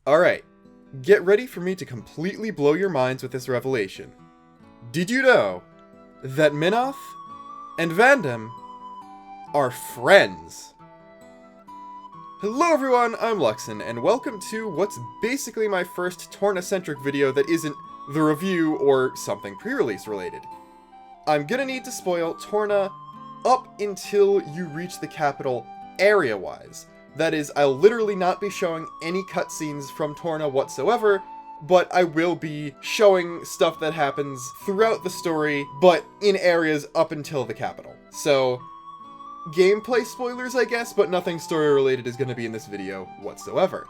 Alright, get ready for me to completely blow your minds with this revelation. Did you know that Minoth and Vandham are friends? Hello everyone, I'm Luxin, and welcome to what's basically my first Torna-centric video that isn't the review or something pre-release related. I'm gonna need to spoil Torna up until you reach the capital area-wise. That is, I'll literally not be showing any cutscenes from Torna whatsoever, but I will be showing stuff that happens throughout the story, but in areas up until the capital. So, gameplay spoilers, I guess, but nothing story-related is going to be in this video whatsoever.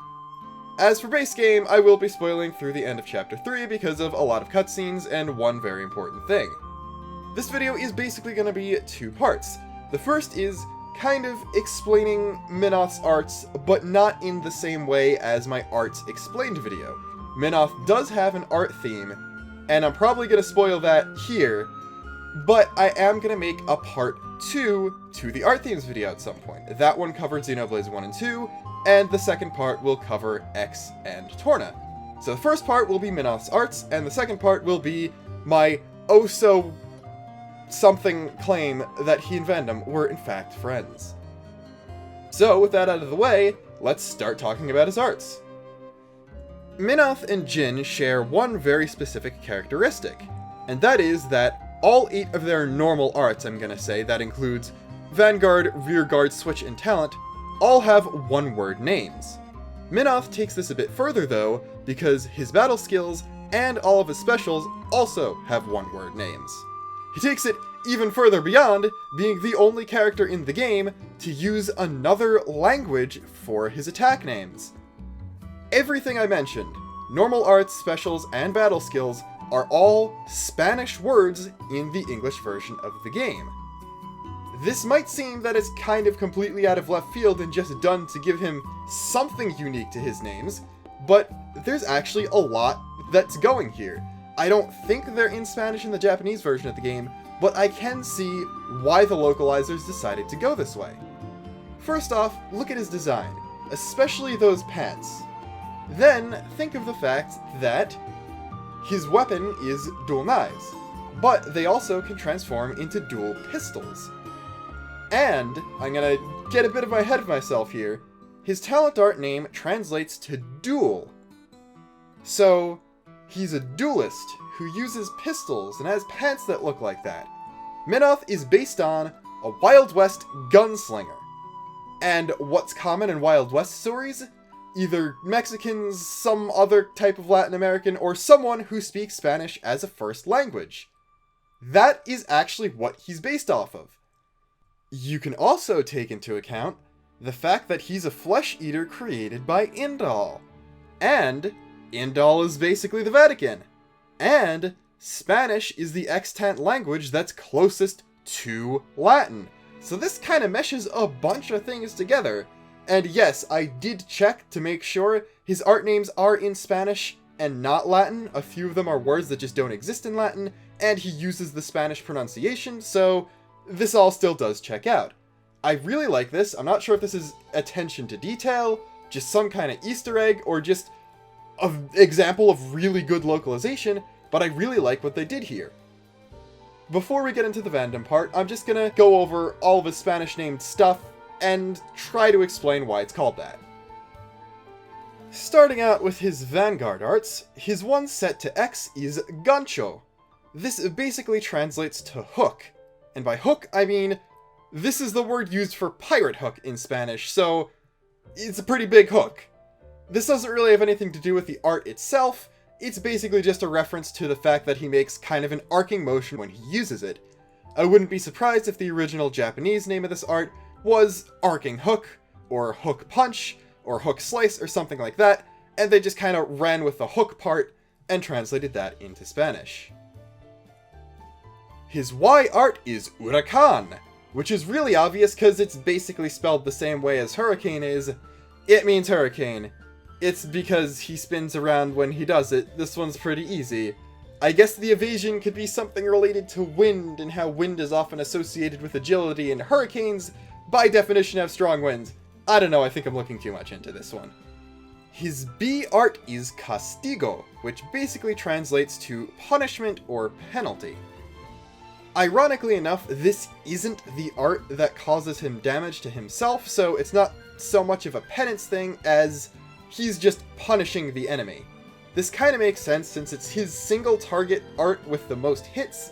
As for base game, I will be spoiling through the end of Chapter 3 because of a lot of cutscenes and one very important thing. This video is basically going to be two parts. The first is kind of explaining Minoth's arts, but not in the same way as my arts explained video. Minoth does have an art theme, and I'm probably going to spoil that here, but I am going to make a part 2 to the art themes video at some point. That one covered Xenoblade 1 and 2, and the second part will cover X and Torna. So the first part will be Minoth's arts, and the second part will be my oh-so-something claim that he and Vandham were in fact friends. So with that out of the way, let's start talking about his arts. Minoth and Jin share one very specific characteristic, and that is that all 8 of their normal arts, I'm gonna say, that includes Vanguard, Rearguard, Switch, and Talent, all have one-word names. Minoth takes this a bit further though, because his battle skills and all of his specials also have one-word names. He takes it even further beyond being the only character in the game to use another language for his attack names. Everything I mentioned, normal arts, specials, and battle skills, are all Spanish words in the English version of the game. This might seem that it's kind of completely out of left field and just done to give him something unique to his names, but there's actually a lot that's going here. I don't think they're in Spanish in the Japanese version of the game, but I can see why the localizers decided to go this way. First off, look at his design, especially those pants. Then, think of the fact that his weapon is dual knives, but they also can transform into dual pistols. And, I'm gonna get a bit ahead of myself here, his talent art name translates to duel. So, he's a duelist who uses pistols and has pants that look like that. Minoth is based on a Wild West gunslinger. And what's common in Wild West stories? Either Mexicans, some other type of Latin American, or someone who speaks Spanish as a first language. That is actually what he's based off of. You can also take into account the fact that he's a flesh eater created by Indal. And Indal is basically the Vatican. And Spanish is the extant language that's closest to Latin. So this kind of meshes a bunch of things together. And yes, I did check to make sure his art names are in Spanish and not Latin. A few of them are words that just don't exist in Latin, and he uses the Spanish pronunciation, so this all still does check out. I really like this. I'm not sure if this is attention to detail, just some kind of Easter egg, or just an example of really good localization, but I really like what they did here. Before we get into the Vandham part, I'm just gonna go over all of his Spanish-named stuff and try to explain why it's called that. Starting out with his Vanguard arts, his one set to X is Gancho. This basically translates to hook, and by hook I mean this is the word used for pirate hook in Spanish, so it's a pretty big hook. This doesn't really have anything to do with the art itself, it's basically just a reference to the fact that he makes kind of an arcing motion when he uses it. I wouldn't be surprised if the original Japanese name of this art was arcing hook, or hook punch, or hook slice, or something like that, and they just kind of ran with the hook part and translated that into Spanish. His Y art is Huracan, which is really obvious because it's basically spelled the same way as hurricane is. It means hurricane. It's because he spins around when he does it. This one's pretty easy. I guess the evasion could be something related to wind and how wind is often associated with agility, and hurricanes by definition have strong winds. I don't know, I think I'm looking too much into this one. His B art is castigo, which basically translates to punishment or penalty. Ironically enough, this isn't the art that causes him damage to himself, so it's not so much of a penance thing as he's just punishing the enemy. This kind of makes sense since it's his single target art with the most hits,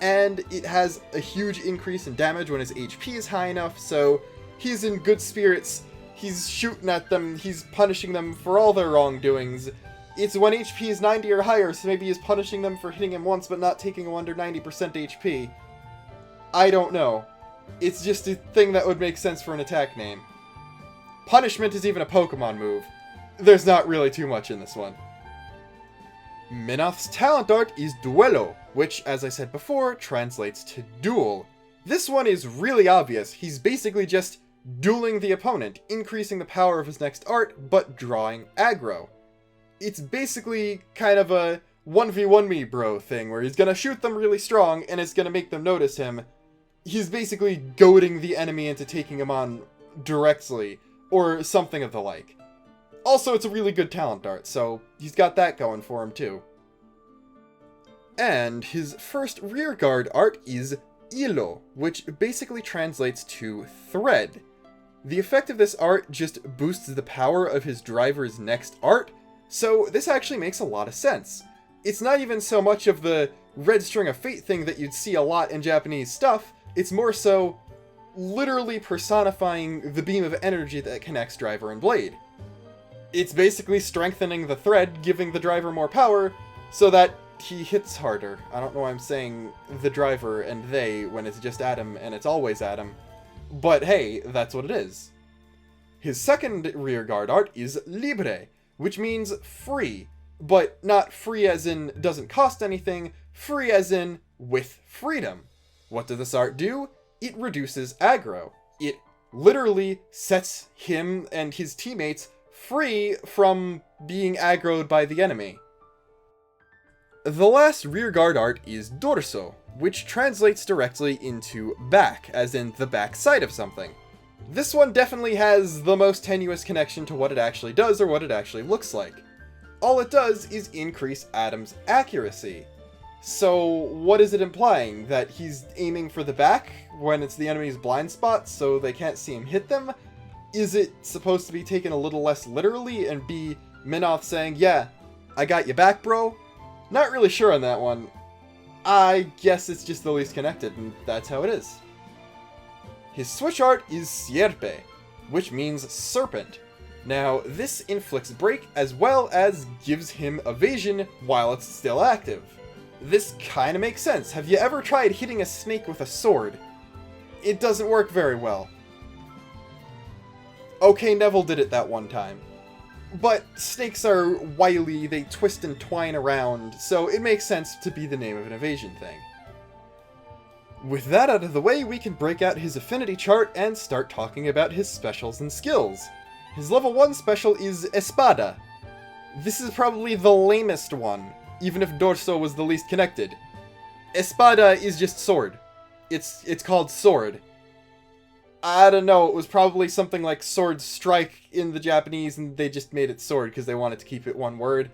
and it has a huge increase in damage when his HP is high enough, so he's in good spirits, he's shooting at them, he's punishing them for all their wrongdoings. It's when HP is 90 or higher, so maybe he's punishing them for hitting him once but not taking him under 90% HP. I don't know. It's just a thing that would make sense for an attack name. Punishment is even a Pokemon move. There's not really too much in this one. Minoth's talent art is Duelo, which, as I said before, translates to duel. This one is really obvious. He's basically just dueling the opponent, increasing the power of his next art, but drawing aggro. It's basically kind of a 1v1 me bro thing, where he's gonna shoot them really strong, and it's gonna make them notice him. He's basically goading the enemy into taking him on directly, or something of the like. Also, it's a really good talent art, so he's got that going for him too. And his first rearguard art is Hilo, which basically translates to thread. The effect of this art just boosts the power of his driver's next art, so this actually makes a lot of sense. It's not even so much of the red string of fate thing that you'd see a lot in Japanese stuff, it's more so literally personifying the beam of energy that connects driver and blade. It's basically strengthening the thread, giving the driver more power, so that he hits harder. I don't know why I'm saying the driver and they when it's just Adam and it's always Adam, but hey, that's what it is. His second rearguard art is Libre, which means free, but not free as in doesn't cost anything, free as in with freedom. What does this art do? It reduces aggro. It literally sets him and his teammates free from being aggroed by the enemy. The last rearguard art is Dorso, which translates directly into back, as in the back side of something. This one definitely has the most tenuous connection to what it actually does or what it actually looks like. All it does is increase Adam's accuracy. So what is it implying? That he's aiming for the back when it's the enemy's blind spot so they can't see him hit them? Is it supposed to be taken a little less literally and be Minoth saying, yeah, I got you back, bro? Not really sure on that one. I guess it's just the least connected, and that's how it is. His switch art is Sierpe, which means serpent. Now, this inflicts break as well as gives him evasion while it's still active. This kinda makes sense. Have you ever tried hitting a snake with a sword? It doesn't work very well. Okay, Neville did it that one time. But snakes are wily, they twist and twine around, so it makes sense to be the name of an evasion thing. With that out of the way, we can break out his affinity chart and start talking about his specials and skills. His level 1 special is Espada. This is probably the lamest one, even if Dorso was the least connected. Espada is just sword. It's called sword. I don't know, it was probably something like sword strike in the Japanese and they just made it sword because they wanted to keep it one word.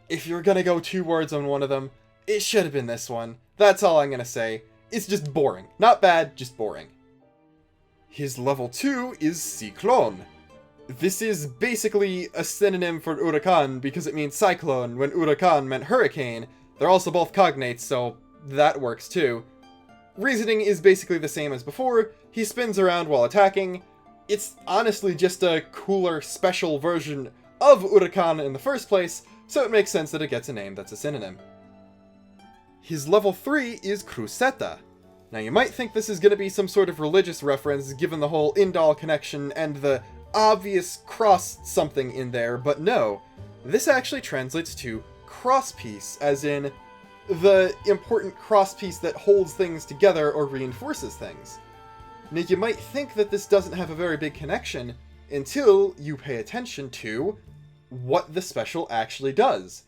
If you're gonna go 2 words on one of them, it should have been this one. That's all I'm gonna say. It's just boring. Not bad, just boring. His level 2 is Cyclone. This is basically a synonym for Huracan because it means cyclone when Huracan meant hurricane. They're also both cognates, so that works too. Reasoning is basically the same as before. He spins around while attacking. It's honestly just a cooler, special version of Huracan in the first place, so it makes sense that it gets a name that's a synonym. His level 3 is Cruceta. Now you might think this is going to be some sort of religious reference given the whole Indal connection and the obvious cross something in there, but no. This actually translates to crosspiece, as in the important crosspiece that holds things together or reinforces things. Now you might think that this doesn't have a very big connection until you pay attention to what the special actually does.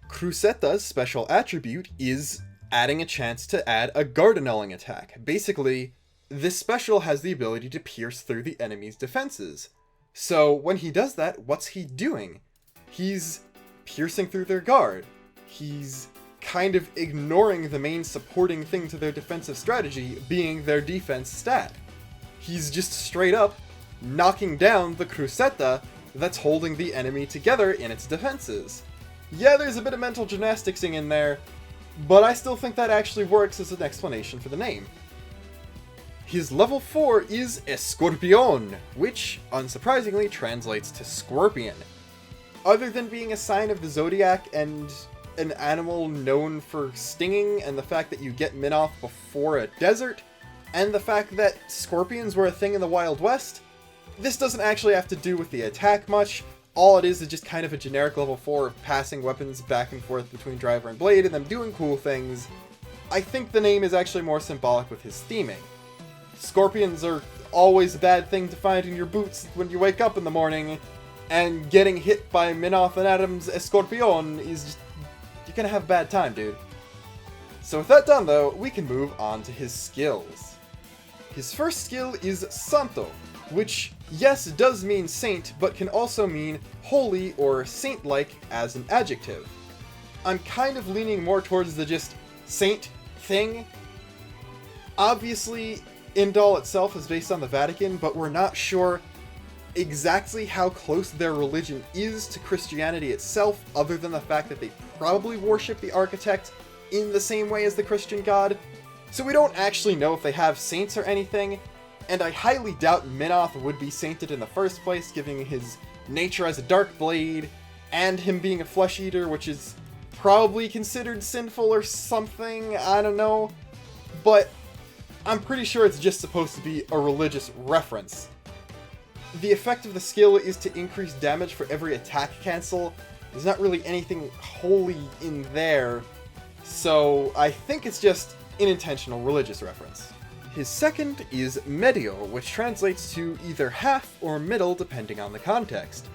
Cruceta's special attribute is adding a chance to add a guard annulling attack. Basically, this special has the ability to pierce through the enemy's defenses. So when he does that, what's he doing? He's piercing through their guard. He's kind of ignoring the main supporting thing to their defensive strategy, being their defense stat. He's just straight up knocking down the cruceta that's holding the enemy together in its defenses. Yeah, there's a bit of mental gymnasticsing in there, but I still think that actually works as an explanation for the name. His level 4 is Escorpion, which, unsurprisingly, translates to scorpion. Other than being a sign of the zodiac and an animal known for stinging, and the fact that you get Minoth before a desert, and the fact that scorpions were a thing in the Wild West, this doesn't actually have to do with the attack much. All it is just kind of a generic level 4 of passing weapons back and forth between driver and blade and them doing cool things. I think the name is actually more symbolic with his theming. Scorpions are always a bad thing to find in your boots when you wake up in the morning, and getting hit by Minoth and Adam's Escorpion is just... you're gonna have a bad time, dude. So with that done, though, we can move on to his skills. His first skill is Santo, which, yes, does mean saint, but can also mean holy or saint-like as an adjective. I'm kind of leaning more towards the just saint thing. Obviously, Indal itself is based on the Vatican, but we're not sure exactly how close their religion is to Christianity itself, other than the fact that they probably worship the architect in the same way as the Christian god. So we don't actually know if they have saints or anything, and I highly doubt Minoth would be sainted in the first place, given his nature as a dark blade, and him being a flesh eater, which is probably considered sinful or something, I don't know. But I'm pretty sure it's just supposed to be a religious reference. The effect of the skill is to increase damage for every attack cancel. There's not really anything holy in there, so I think it's just an intentional religious reference. His second is Medio, which translates to either half or middle depending on the context.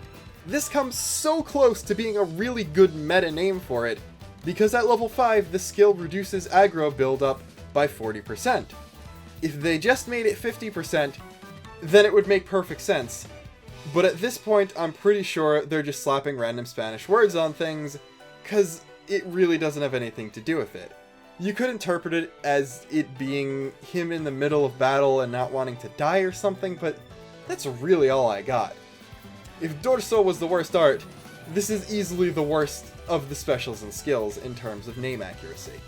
This comes so close to being a really good meta name for it, because at level 5 the skill reduces aggro buildup by 40%. If they just made it 50%, then it would make perfect sense. But at this point, I'm pretty sure they're just slapping random Spanish words on things, cause it really doesn't have anything to do with it. You could interpret it as it being him in the middle of battle and not wanting to die or something, but that's really all I got. If Dorso was the worst art, this is easily the worst of the specials and skills in terms of name accuracy.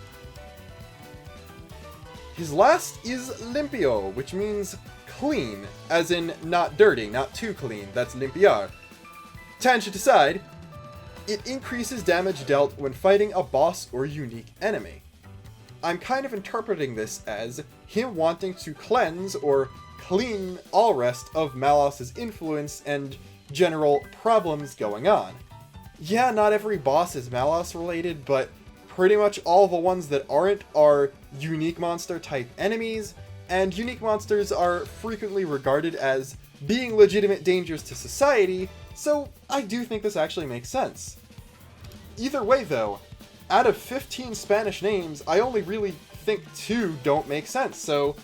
His last is Limpio, which means clean, as in not dirty, not too clean, that's limpiar. Tangent aside, it increases damage dealt when fighting a boss or unique enemy. I'm kind of interpreting this as him wanting to cleanse or clean all rest of Malos's influence and general problems going on. Yeah, not every boss is Malos related, but pretty much all the ones that aren't are unique monster type enemies, and unique monsters are frequently regarded as being legitimate dangers to society, so I do think this actually makes sense. Either way though, out of 15 Spanish names, I only really think 2 don't make sense, so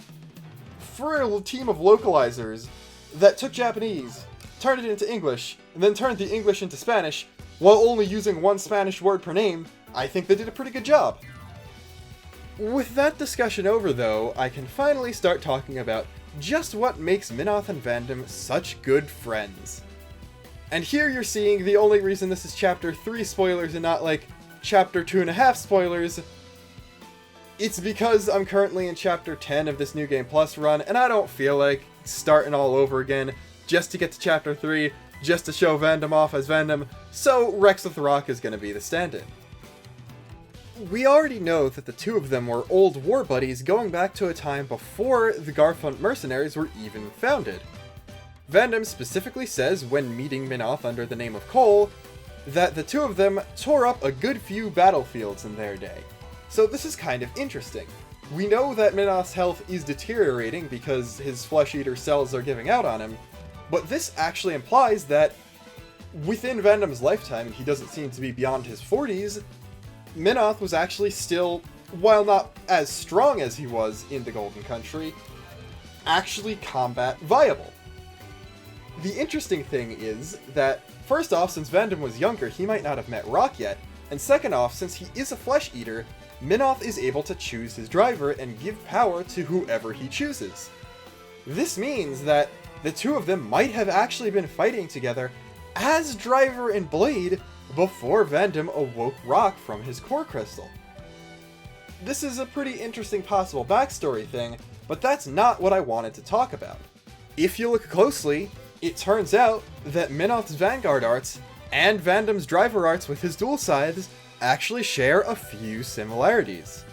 for a team of localizers that took Japanese, turned it into English, and then turned the English into Spanish, while only using one Spanish word per name, I think they did a pretty good job. With that discussion over though, I can finally start talking about just what makes Minoth and Vandham such good friends. And here you're seeing the only reason this is chapter 3 spoilers and not like chapter 2.5 spoilers. It's because I'm currently in chapter 10 of this New Game Plus run, and I don't feel like starting all over again just to get to chapter 3, just to show Vandham off as Vandham, so Rex with the Rock is going to be the stand-in. We already know that the two of them were old war buddies going back to a time before the Garfunt mercenaries were even founded. Vandham specifically says when meeting Minoth under the name of Cole, that the two of them tore up a good few battlefields in their day. So this is kind of interesting. We know that Minoth's health is deteriorating because his flesh-eater cells are giving out on him, but this actually implies that within Vandham's lifetime, he doesn't seem to be beyond his 40s, Minoth was actually still, while not as strong as he was in the Golden Country, actually combat viable. The interesting thing is that, first off, since Vandham was younger, he might not have met Rock yet, and second off, since he is a flesh eater, Minoth is able to choose his driver and give power to whoever he chooses. This means that the two of them might have actually been fighting together as driver and blade before Vandham awoke Rock from his core crystal. This is a pretty interesting possible backstory thing, but that's not what I wanted to talk about. If you look closely, it turns out that Minoth's Vanguard arts and Vandham's driver arts with his dual scythes actually share a few similarities.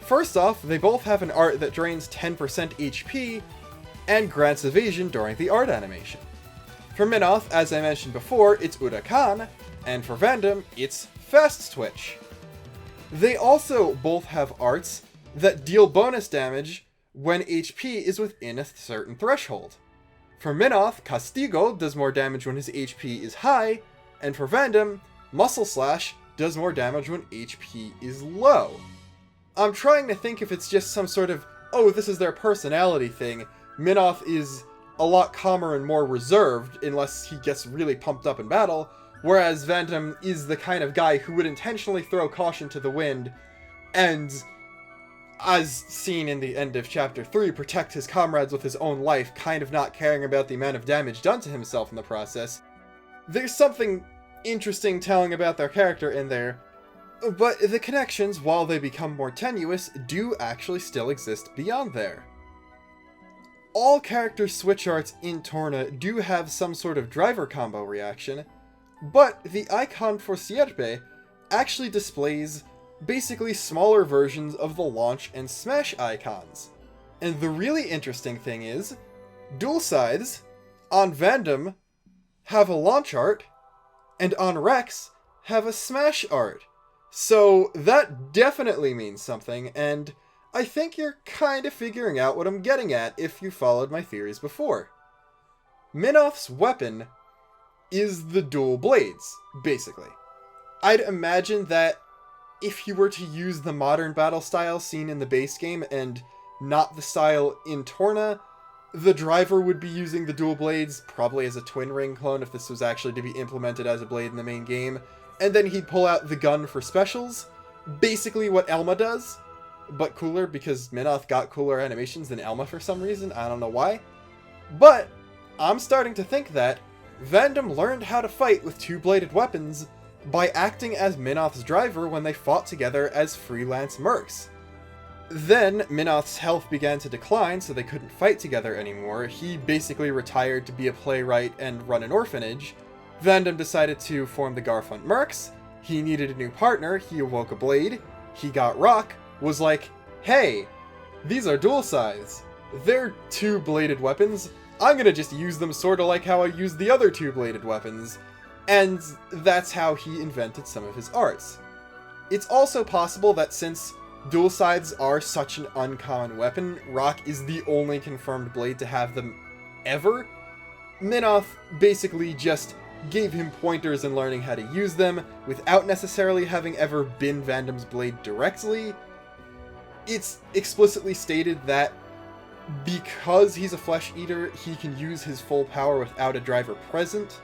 First off, they both have an art that drains 10% HP and grants evasion during the art animation. For Minoth, as I mentioned before, it's Urakan, and for Vandham, it's Fast Twitch. They also both have arts that deal bonus damage when HP is within a certain threshold. For Minoth, Castigo does more damage when his HP is high, and for Vandham, Muscle Slash does more damage when HP is low. I'm trying to think if it's just some sort of, oh, this is their personality thing. Minoth is a lot calmer and more reserved unless he gets really pumped up in battle, whereas Vandham is the kind of guy who would intentionally throw caution to the wind and, as seen in the end of Chapter 3, protect his comrades with his own life, kind of not caring about the amount of damage done to himself in the process. There's something interesting telling about their character in there, but the connections, while they become more tenuous, do actually still exist beyond there. All character switch arts in Torna do have some sort of driver combo reaction, but the icon for Sierpe actually displays basically smaller versions of the launch and smash icons. And the really interesting thing is, dual scythes on Vandham have a launch art, and on Rex have a smash art. So that definitely means something, and I think you're kind of figuring out what I'm getting at if you followed my theories before. Minoth's weapon is the dual blades, basically. I'd imagine that if you were to use the modern battle style seen in the base game and not the style in Torna, the driver would be using the dual blades, probably as a twin ring clone if this was actually to be implemented as a blade in the main game, and then he'd pull out the gun for specials, basically what Elma does, but cooler because Minoth got cooler animations than Elma for some reason, I don't know why. But I'm starting to think that Vandham learned how to fight with two-bladed weapons by acting as Minoth's driver when they fought together as freelance mercs. Then, Minoth's health began to decline, so they couldn't fight together anymore. He basically retired to be a playwright and run an orphanage. Vandham decided to form the Garfunt Mercs. He needed a new partner, he awoke a blade. He got Rock, was like, hey, these are dual scythes. They're two-bladed weapons. I'm gonna just use them sorta like how I used the other two-bladed weapons. And that's how he invented some of his arts. It's also possible that since dual scythes are such an uncommon weapon, Rock is the only confirmed blade to have them ever. Minoth basically just gave him pointers in learning how to use them without necessarily having ever been Vandham's blade directly. It's explicitly stated that because he's a flesh eater, he can use his full power without a driver present,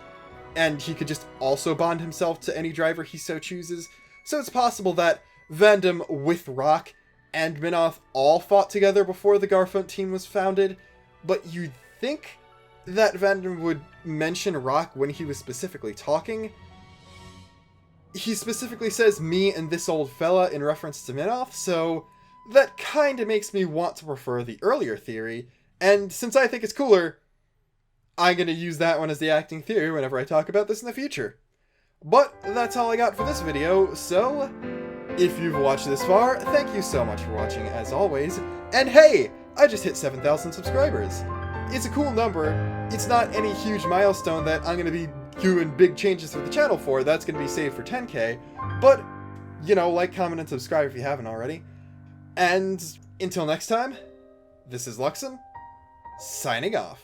and he could just also bond himself to any driver he so chooses. So it's possible that Vandham with Rock and Minoth all fought together before the Garfunt team was founded, but you'd think that Vandham would mention Rock when he was specifically talking. He specifically says me and this old fella in reference to Minoth, so that kinda makes me want to prefer the earlier theory, and since I think it's cooler, I'm gonna use that one as the acting theory whenever I talk about this in the future. But that's all I got for this video, so if you've watched this far, thank you so much for watching as always, and hey, I just hit 7,000 subscribers. It's a cool number. It's not any huge milestone that I'm gonna be doing big changes with the channel for. That's gonna be saved for 10K, but, you know, like, comment, and subscribe if you haven't already. And until next time, this is Luxin, signing off.